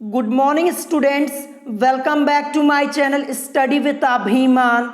Good morning students, welcome back to my channel study with Abhiman.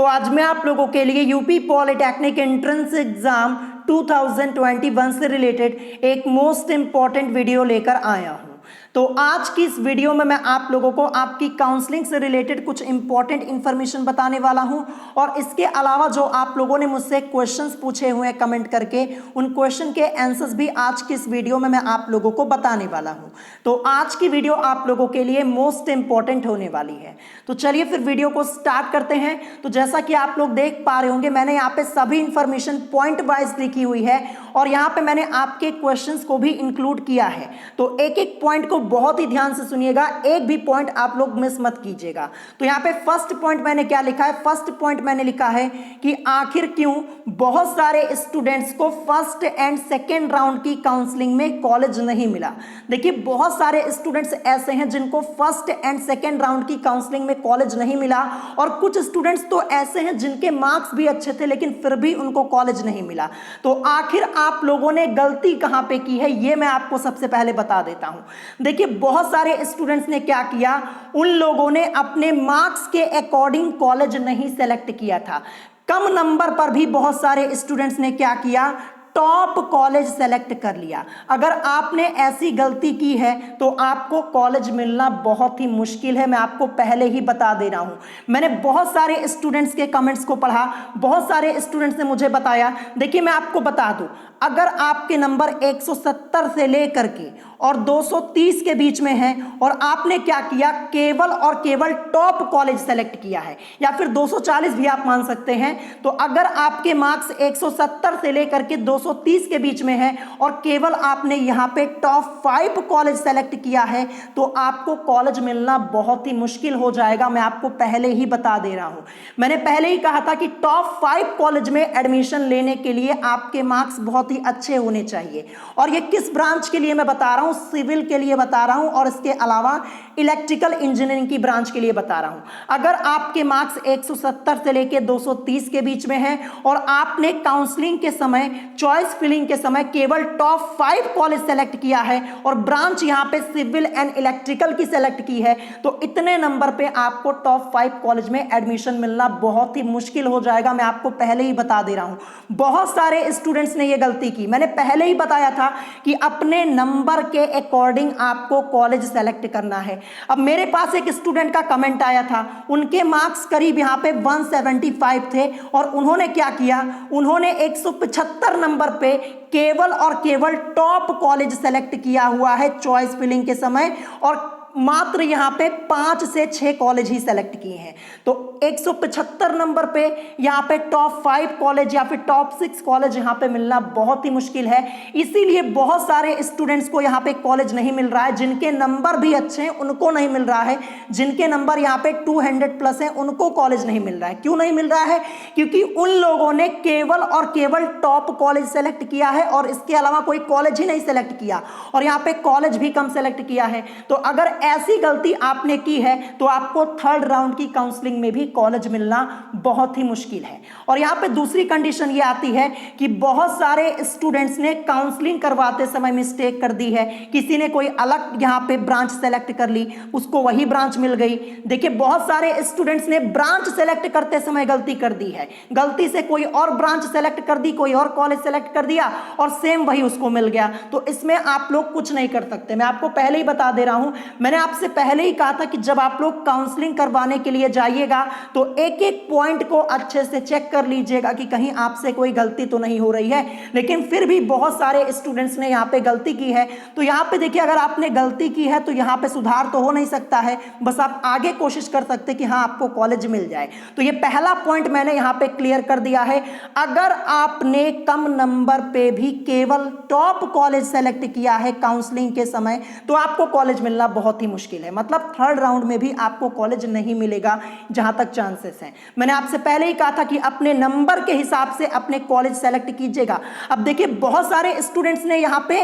आज मैं आप लोगों के लिए यूपी पॉलिटेक्निक एंट्रेंस एग्जाम 2021 से रिलेटेड एक मोस्ट इंपॉर्टेंट वीडियो लेकर आया हूं। तो आज की इस वीडियो में मैं आप लोगों को आपकी काउंसलिंग से रिलेटेड कुछ इंपॉर्टेंट इंफॉर्मेशन बताने वाला हूं और इसके अलावा जो आप लोगों ने मुझसे क्वेश्चंस पूछे हुए हैं कमेंट करके, उन क्वेश्चन के आंसर्स भी आज की इस वीडियो में मैं आप लोगों को बताने वाला हूं। तो आज की वीडियो आप लोगों के लिए मोस्ट इंपॉर्टेंट होने वाली है। तो चलिए फिर वीडियो को स्टार्ट करते हैं। तो जैसा कि आप लोग देख पा रहे होंगे, मैंने यहाँ पे सभी इंफॉर्मेशन पॉइंट वाइज लिखी हुई है और यहाँ पे मैंने आपके क्वेश्चंस को भी इंक्लूड किया है। तो एक एक पॉइंट को बहुत ही ध्यान से सुनिएगा, एक भी पॉइंट आप लोग मिस मत कीजिएगा। तो यहाँ पे फर्स्ट पॉइंट मैंने क्या लिखा है? फर्स्ट पॉइंट मैंने लिखा है कि आखिर क्यों बहुत सारे स्टूडेंट्स को फर्स्ट एंड सेकेंड राउंड की काउंसलिंग में कॉलेज नहीं मिला। देखिए, बहुत सारे स्टूडेंट्स ऐसे हैं जिनको फर्स्ट एंड सेकेंड राउंड की काउंसलिंग में कॉलेज नहीं मिला और कुछ स्टूडेंट्स तो ऐसे हैं जिनके मार्क्स भी अच्छे थे लेकिन फिर भी उनको कॉलेज नहीं मिला। तो आखिर आप लोगों ने गलती कहां पे की है, ये मैं आपको सबसे पहले बता देता हूं। देखिए, बहुत सारे स्टूडेंट्स ने क्या किया, उन लोगों ने अपने मार्क्स के अकॉर्डिंग कॉलेज नहीं सेलेक्ट किया था। कम नंबर पर भी बहुत सारे स्टूडेंट्स ने क्या किया, टॉप कॉलेज सेलेक्ट कर लिया। अगर आपने ऐसी गलती की है तो आपको कॉलेज मिलना बहुत ही मुश्किल है, मैं आपको पहले ही बता दे रहा हूं। मैंने बहुत सारे स्टूडेंट्स के कमेंट्स को पढ़ा, बहुत सारे स्टूडेंट्स ने मुझे बताया। देखिए, मैं आपको बता दूं, अगर आपके नंबर 170 से लेकर के और 230 के बीच में है और आपने क्या किया, केवल और केवल टॉप कॉलेज सेलेक्ट किया है, या फिर 240 भी आप मान सकते हैं, तो अगर आपके मार्क्स 170 से लेकर के 230 के बीच में है और केवल आपने यहां पे टॉप 5 कॉलेज सेलेक्ट किया है तो आपको कॉलेज मिलना बहुत ही मुश्किल हो जाएगा। मैं आपको पहले ही बता दे रहा हूं। मैंने पहले ही कहा था कि टॉप 5 कॉलेज में एडमिशन लेने के लिए आपके मार्क्स बहुत ही अच्छे होने चाहिए। और ये किस ब्रांच के लिए मैं बता रहा हूं? सिविल के लिए बता रहा हूं और इसके अलावा इलेक्ट्रिकल इंजीनियरिंग की ब्रांच के लिए बता रहा हूं। अगर आपके मार्क्स 170 से लेकर 230 के बीच में है और आपने काउंसलिंग के समय, चॉइस फिलिंग के समय केवल टॉप 5 कॉलेज सेलेक्ट किया है और ब्रांच यहां पे सिविल एंड इलेक्ट्रिकल की सेलेक्ट की है, तो इतने नंबर पे आपको टॉप 5 कॉलेज में एडमिशन मिलना बहुत ही मुश्किल हो जाएगा। मैं आपको पहले ही बता दे रहा हूं। बहुत सारे स्टूडेंट्स ने यह गलती की। मैंने पहले ही बताया था कि अपने नंबर के अकॉर्डिंग आपको कॉलेज सेलेक्ट करना है। अब मेरे पास एक स्टूडेंट का कमेंट आया था, उनके मार्क्स करीब यहां पे 175 थे और उन्होंने क्या किया, उन्होंने 175 नंबर पे केवल और केवल टॉप कॉलेज सेलेक्ट किया हुआ है चॉइस फिलिंग के समय और मात्र यहां पे 5 से 6 कॉलेज ही सेलेक्ट किए हैं। तो 175 नंबर पे यहां पे टॉप 5 कॉलेज या फिर टॉप 6 कॉलेज यहां पे मिलना बहुत ही मुश्किल है। इसीलिए बहुत सारे स्टूडेंट्स को यहां पे कॉलेज नहीं मिल रहा है। जिनके नंबर भी अच्छे हैं उनको नहीं मिल रहा है, जिनके नंबर यहां पे 200 प्लस हैं उनको कॉलेज नहीं मिल रहा है। क्यों नहीं मिल रहा है? क्योंकि उन लोगों ने केवल और केवल टॉप कॉलेज सेलेक्ट किया है और इसके अलावा कोई कॉलेज ही नहीं सेलेक्ट किया और यहां पे कॉलेज भी कम सेलेक्ट किया है। तो अगर ऐसी गलती आपने की है तो आपको थर्ड राउंड की काउंसलिंग में भी कॉलेज मिलना बहुत ही मुश्किल है। और यहां पे दूसरी कंडीशन ये आती है कि बहुत सारे स्टूडेंट्स ने काउंसलिंग करवाते समय मिस्टेक कर दी है। किसी ने कोई अलग यहां पे ब्रांच सेलेक्ट कर ली, उसको वही ब्रांच मिल गई। देखिए, बहुत सारे स्टूडेंट्स ने ब्रांच सेलेक्ट करते समय गलती कर दी है, गलती से कोई और ब्रांच सेलेक्ट कर दी, कोई और कॉलेज सेलेक्ट कर दिया और सेम वही उसको मिल गया। तो इसमें आप लोग कुछ नहीं कर सकते। मैं आपको पहले ही बता दे रहा हूं, मैंने आपसे पहले ही कहा था कि जब आप लोग काउंसलिंग करवाने के लिए जाइएगा तो एक एक पॉइंट को अच्छे से चेक कर लीजिएगा कि कहीं आपसे कोई गलती तो नहीं हो रही है। लेकिन फिर भी बहुत सारे स्टूडेंट्स ने यहां पे गलती की है। तो यहां पे देखिए, अगर आपने गलती की है तो यहां पे सुधार तो हो नहीं सकता है, बस आप आगे कोशिश कर सकते कि हाँ आपको कॉलेज मिल जाए। तो ये पहला पॉइंट मैंने यहां पे क्लियर कर दिया है। अगर आपने कम नंबर पे भी केवल टॉप कॉलेज सेलेक्ट किया है काउंसलिंग के समय तो आपको कॉलेज मिलना बहुत ही मुश्किल है। मतलब थर्ड राउंड में भी आपको कॉलेज नहीं मिलेगा जहां तक चांसेस हैं। मैंने आपसे पहले ही कहा था कि अपने नंबर के हिसाब से अपने कॉलेज सेलेक्ट कीजिएगा। अब देखिए, बहुत सारे स्टूडेंट्स ने यहां पे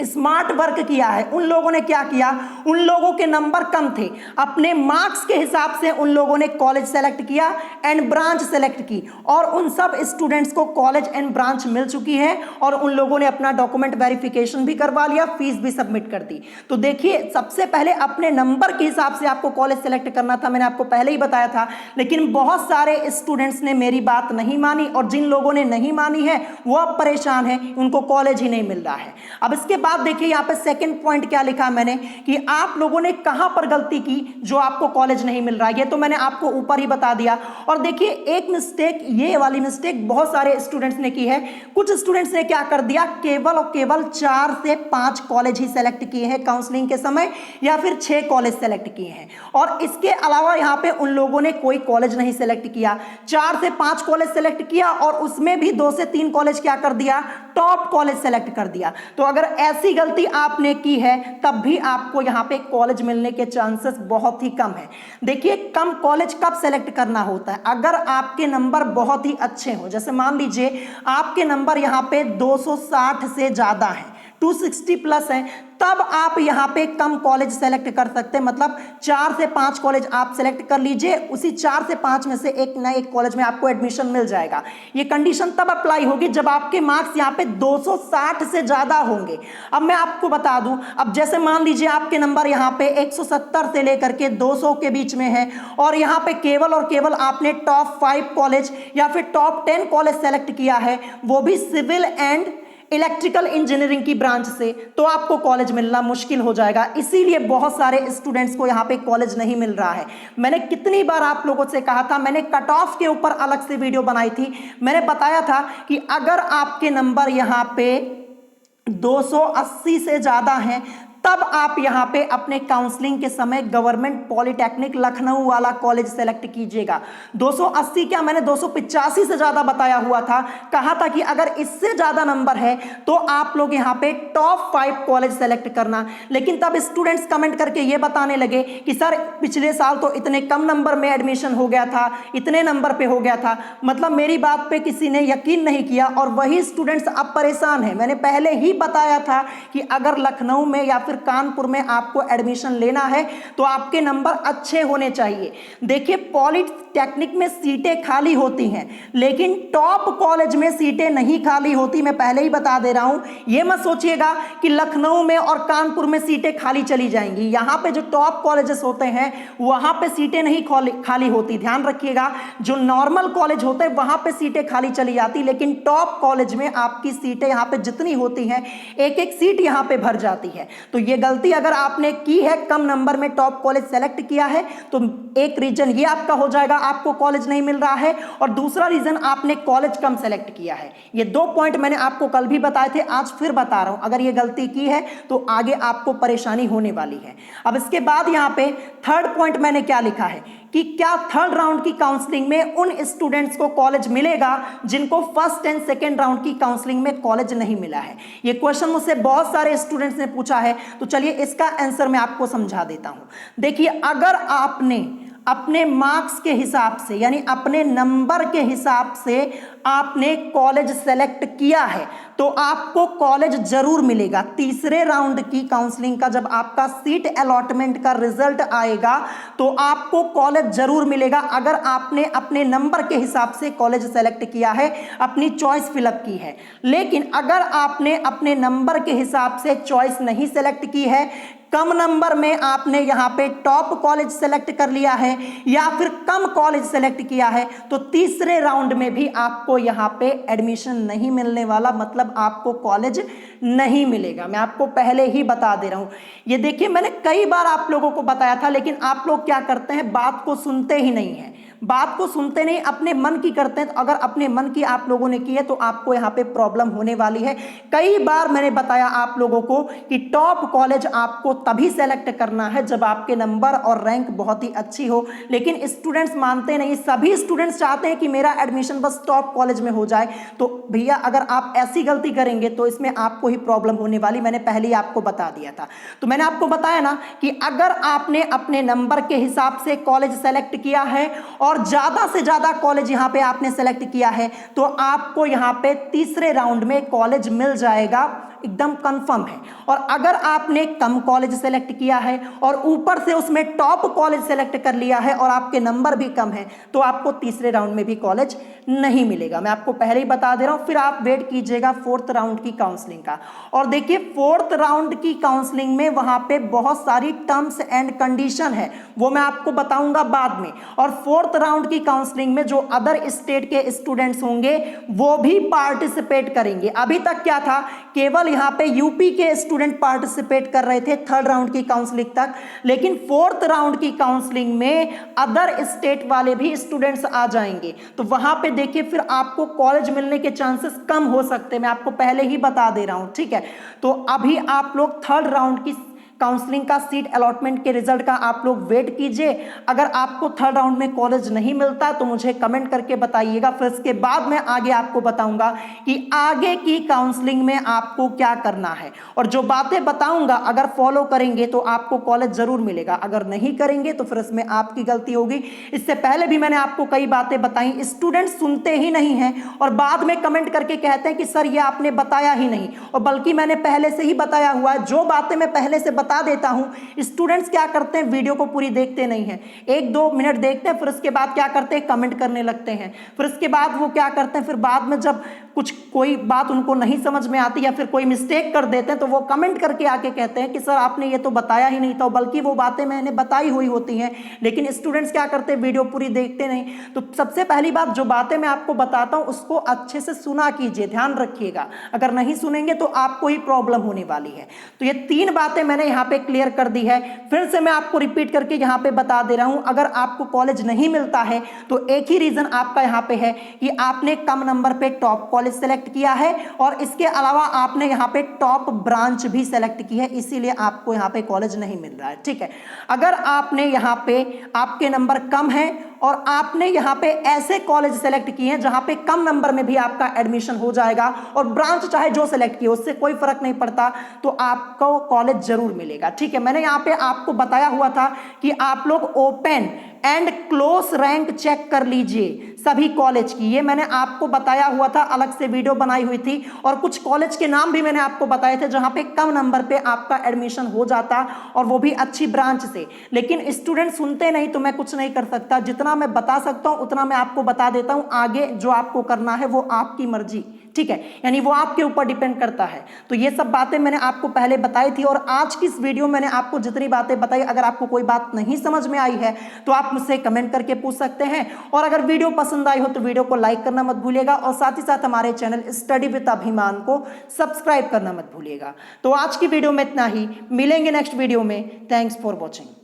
स्मार्ट वर्क किया है। उन लोगों ने क्या किया, उन लोगों के नंबर कम थे, अपने मार्क्स के हिसाब से उन लोगों ने कॉलेज सेलेक्ट किया एंड ब्रांच सेलेक्ट की, और उन सब स्टूडेंट्स को कॉलेज एंड ब्रांच मिल चुकी है, और उन लोगों ने अपना डॉक्यूमेंट वेरिफिकेशन भी करवा लिया, फीस भी सबमिट कर दी। तो देखिए, सबसे पहले अपने नंबर के हिसाब से आपको कॉलेज सेलेक्ट करना था, मैंने आपको पहले ही बताया था, लेकिन बहुत सारे स्टूडेंट्स ने मेरी बात नहीं मानी, और जिन लोगों ने नहीं मानी है वो अब परेशान है, उनको कॉलेज ही नहीं मिल रहा है। अब इसके बाद देखिए यहां पे सेकंड पॉइंट क्या लिखा मैंने कि आप लोगों ने कहां पर गलती की जो आपको कॉलेज नहीं मिल रहा है, ये तो मैंने आपको ऊपर ही बता दिया। और देखिए एक मिस्टेक, ये वाली मिस्टेक बहुत सारे स्टूडेंट्स ने की है। कुछ स्टूडेंट्स ने क्या कर दिया, केवल और केवल 4 से 5 कॉलेज ही सेलेक्ट किए हैं काउंसलिंग के समय, या फिर 6 कॉलेज सेलेक्ट किए हैं, और इसके अलावा यहां पे उन लोगों ने कोई कॉलेज नहीं सेलेक्ट किया। 4 से 5 कॉलेज सेलेक्ट किया, और उसमें भी 2 से 3 कॉलेज क्या कर दिया, टॉप कॉलेज सेलेक्ट कर दिया। तो अगर ऐसी गलती आपने की है तब भी आपको यहां पे कॉलेज मिलने के चांसेस बहुत ही कम है। देखिए, कम कॉलेज कब सेलेक्ट करना होता है, अगर आपके नंबर बहुत ही अच्छे हो। जैसे मान लीजिए आपके नंबर यहां पे 260 से ज्यादा है, 260 प्लस है, तब आप यहां पे कम कॉलेज सेलेक्ट कर सकते हैं। मतलब 4 से 5 कॉलेज आप सेलेक्ट कर लीजिए, उसी 4 से 5 में से एक नए कॉलेज में आपको एडमिशन मिल जाएगा। ये कंडीशन तब अप्लाई होगी जब आपके मार्क्स यहां पे 260 से ज्यादा होंगे। अब मैं आपको बता दूं, अब जैसे मान लीजिए आपके नंबर यहां पे 170 से लेकर के 200 के बीच में है, और यहां पे केवल और केवल आपने टॉप 5 कॉलेज या फिर टॉप 10 कॉलेज सेलेक्ट किया है, वो भी सिविल एंड इलेक्ट्रिकल इंजीनियरिंग की ब्रांच से, तो आपको कॉलेज मिलना मुश्किल हो जाएगा। इसीलिए बहुत सारे स्टूडेंट्स को यहाँ पे कॉलेज नहीं मिल रहा है। मैंने कितनी बार आप लोगों से कहा था, मैंने कट ऑफ के ऊपर अलग से वीडियो बनाई थी, मैंने बताया था कि अगर आपके नंबर यहाँ पे 280 से ज्यादा हैं, तब आप यहां पे अपने काउंसलिंग के समय गवर्नमेंट पॉलिटेक्निक लखनऊ वाला कॉलेज सेलेक्ट कीजिएगा। 280 क्या, मैंने 285 से ज्यादा बताया हुआ था, कहा था कि अगर इससे ज्यादा नंबर है तो आप लोग यहां पे टॉप 5 कॉलेज सेलेक्ट करना। लेकिन तब स्टूडेंट्स कमेंट करके ये बताने लगे कि सर पिछले साल तो इतने कम नंबर में एडमिशन हो गया था, इतने नंबर पे हो गया था। मतलब मेरी बात पे किसी ने यकीन नहीं किया, और वही स्टूडेंट्स अब परेशान है। मैंने पहले ही बताया था कि अगर लखनऊ में या फिर कानपुर में आपको एडमिशन लेना है तो आपके नंबर अच्छे होने चाहिए। देखिए, पॉलिटेक्निक में सीटें खाली होती हैं, लेकिन टॉप कॉलेज में सीटें नहीं खाली होती। मैं पहले ही बता दे रहा हूं, यह मत सोचिएगा कि लखनऊ में और कानपुर में सीटें खाली चली जाएंगी। यहां पे जो टॉप कॉलेजेस होते हैं वहां पे सीटें नहीं खाली होती, ध्यान रखिएगा। जो नॉर्मल कॉलेज होते हैं वहां पे सीटें खाली चली जाती, लेकिन टॉप कॉलेज में आपकी सीटें यहां पे जितनी होती हैं, एक एक सीट यहां पे भर जाती है। तो ये गलती अगर आपने की है, कम नंबर में टॉप कॉलेज सेलेक्ट किया है, तो एक रीजन ये आपका हो जाएगा, आपको कॉलेज नहीं मिल रहा है, और दूसरा रीजन आपने कॉलेज कम सेलेक्ट किया है। ये 2 पॉइंट मैंने आपको कल भी बताए थे, आज फिर बता रहा हूं। अगर ये गलती की है तो आगे आपको परेशानी होने वाली है। अब इसके बाद यहां पे थर्ड पॉइंट मैंने क्या लिखा है कि क्या थर्ड राउंड की काउंसलिंग में उन स्टूडेंट्स को कॉलेज मिलेगा जिनको फर्स्ट एंड सेकेंड राउंड की काउंसलिंग में कॉलेज नहीं मिला है। ये क्वेश्चन मुझसे बहुत सारे स्टूडेंट्स ने पूछा है, तो चलिए इसका आंसर मैं आपको समझा देता हूं। देखिए, अगर आपने अपने मार्क्स के हिसाब से, यानी अपने नंबर के हिसाब से आपने कॉलेज सेलेक्ट किया है, तो आपको कॉलेज जरूर मिलेगा। तीसरे राउंड की काउंसलिंग का जब आपका सीट अलॉटमेंट का रिजल्ट आएगा तो आपको कॉलेज जरूर मिलेगा, अगर आपने अपने नंबर के हिसाब से कॉलेज सेलेक्ट किया है, अपनी चॉइस फिलअप की है। लेकिन अगर आपने अपने नंबर के हिसाब से चॉइस नहीं सेलेक्ट की है, कम नंबर में आपने यहां पे टॉप कॉलेज सेलेक्ट कर लिया है या फिर कम कॉलेज सेलेक्ट किया है, तो तीसरे राउंड में भी आपको यहां पे एडमिशन नहीं मिलने वाला, मतलब आपको कॉलेज नहीं मिलेगा। मैं आपको पहले ही बता दे रहा हूं। ये देखिए, मैंने कई बार आप लोगों को बताया था, लेकिन आप लोग क्या करते हैं, बात को सुनते ही नहीं है, बात को सुनते नहीं, अपने मन की करते हैं। तो अगर अपने मन की आप लोगों ने की है तो आपको यहां पे प्रॉब्लम होने वाली है। कई बार मैंने बताया आप लोगों को कि टॉप कॉलेज आपको तभी सेलेक्ट करना है जब आपके नंबर और रैंक बहुत ही अच्छी हो, लेकिन स्टूडेंट्स मानते नहीं। सभी स्टूडेंट्स चाहते हैं कि मेरा एडमिशन बस टॉप कॉलेज में हो जाए। तो भैया, अगर आप ऐसी गलती करेंगे तो इसमें आपको ही प्रॉब्लम होने वाली, मैंने पहले ही आपको बता दिया था। तो मैंने आपको बताया ना कि अगर आपने अपने नंबर के हिसाब से कॉलेज सेलेक्ट किया है और ज्यादा से ज्यादा कॉलेज यहां पे आपने सेलेक्ट किया है, तो आपको यहां पे तीसरे राउंड में कॉलेज मिल जाएगा एकदम कंफर्म है। और अगर आपने कम कॉलेज सेलेक्ट किया है और ऊपर से उसमें टॉप कॉलेज सेलेक्ट कर लिया है और आपके नंबर भी कम है, तो आपको तीसरे राउंड में भी कॉलेज नहीं मिलेगा। मैं आपको पहले ही बता दे रहा हूं, फिर आप वेट कीजिएगा फोर्थ राउंड की काउंसलिंग का। और देखिए फोर्थ राउंड की काउंसलिंग में वहां पे बहुत सारी टर्म्स एंड कंडीशन है, वो मैं आपको बताऊंगा बाद में। और फोर्थ राउंड की काउंसलिंग में जो अदर स्टेट के स्टूडेंट्स होंगे वो भी पार्टिसिपेट करेंगे। अभी तक क्या था, केवल यहां पे यूपी के स्टूडेंट पार्टिसिपेट कर रहे थे थर्ड राउंड की काउंसलिंग तक, लेकिन फोर्थ राउंड की काउंसलिंग में अदर स्टेट वाले भी स्टूडेंट्स आ जाएंगे। तो वहां पे देखिए फिर आपको कॉलेज मिलने के चांसेस कम हो सकते हैं, मैं आपको पहले ही बता दे रहा हूं, ठीक है। तो अभी आप लोग थर्ड राउंड की काउंसलिंग का सीट अलॉटमेंट के रिजल्ट का आप लोग वेट कीजिए। अगर आपको थर्ड राउंड में कॉलेज नहीं मिलता तो मुझे कमेंट करके बताइएगा, फिर इसके बाद मैं आगे आपको बताऊंगा कि आगे की काउंसलिंग में आपको क्या करना है। और जो बातें बताऊंगा अगर फॉलो करेंगे तो आपको कॉलेज जरूर मिलेगा, अगर नहीं करेंगे तो फिर इसमें आपकी गलती होगी। इससे पहले भी मैंने आपको कई बातें बताई, स्टूडेंट सुनते ही नहीं हैं और बाद में कमेंट करके कहते हैं कि सर ये आपने बताया ही नहीं, और बल्कि मैंने पहले से ही बताया हुआ है। जो बातें मैं पहले से बता देता हूं, स्टूडेंट्स क्या करते हैं, वीडियो को पूरी देखते नहीं हैं, 1-2 मिनट देखते हैं, फिर उसके बाद क्या करते हैं, कमेंट करने लगते हैं। फिर उसके बाद वो क्या करते हैं, फिर बाद में जब कुछ कोई बात उनको नहीं समझ में आती या फिर कोई मिस्टेक कर देते हैं तो वो कमेंट करके आके कहते हैं कि सर आपने ये तो बताया ही नहीं था, बल्कि वो बातें मैंने बताई हुई होती हैं। लेकिन स्टूडेंट्स क्या करते हैं, वीडियो पूरी देखते नहीं। तो सबसे पहली बात, जो बातें मैं आपको बताता हूं उसको अच्छे से सुना कीजिए, ध्यान रखिएगा। अगर नहीं सुनेंगे तो आपको ही प्रॉब्लम होने वाली है। तो ये 3 बातें मैंने यहाँ पे क्लियर कर दी है। फिर से मैं आपको रिपीट करके यहाँ पे बता दे रहा हूं, अगर आपको कॉलेज नहीं मिलता है तो एक ही रीजन आपका यहाँ पे है कि आपने कम नंबर पे टॉप कॉलेज सेलेक्ट किया है और इसके अलावा आपने यहाँ पे टॉप ब्रांच भी सेलेक्ट की है, इसीलिए आपको यहाँ पे कॉलेज नहीं मिल रहा है, ठीक है। अगर आपने यहाँ पे आपके नंबर कम है और आपने यहाँ पे ऐसे कॉलेज सेलेक्ट किए हैं जहां पे कम नंबर में भी आपका एडमिशन हो जाएगा और ब्रांच चाहे जो सेलेक्ट किए उससे कोई फर्क नहीं पड़ता, तो आपको कॉलेज जरूर मिलेगा, ठीक है। मैंने यहाँ पे आपको बताया हुआ था कि आप लोग open and close rank check कर लीजिए सभी कॉलेज की, ये मैंने आपको बताया हुआ था, अलग से वीडियो बनाई हुई थी। और कुछ कॉलेज के नाम भी मैंने आपको बताए थे जहां पे कम नंबर पे आपका एडमिशन हो जाता और वो भी अच्छी ब्रांच से। लेकिन स्टूडेंट सुनते नहीं तो मैं कुछ नहीं कर सकता, जितना मैं बता सकता हूं उतना मैं आपको बता देता हूं। आगे जो आपको करना है वो आपकी मर्जी, ठीक है, यानी वो आपके ऊपर डिपेंड करता है। तो ये सब बातें मैंने आपको पहले बताई थी और आज की इस वीडियो मैंने आपको जितनी बातें बताई, अगर आपको कोई बात नहीं समझ में आई है तो आप मुझसे कमेंट करके पूछ सकते हैं। और अगर वीडियो पसंद आई हो तो वीडियो को लाइक करना मत भूलिएगा और साथ ही साथ हमारे चैनल स्टडी विद अभिमान को सब्सक्राइब करना मत भूलिएगा। तो आज की वीडियो में इतना ही, मिलेंगे नेक्स्ट वीडियो में। Thanks for watching.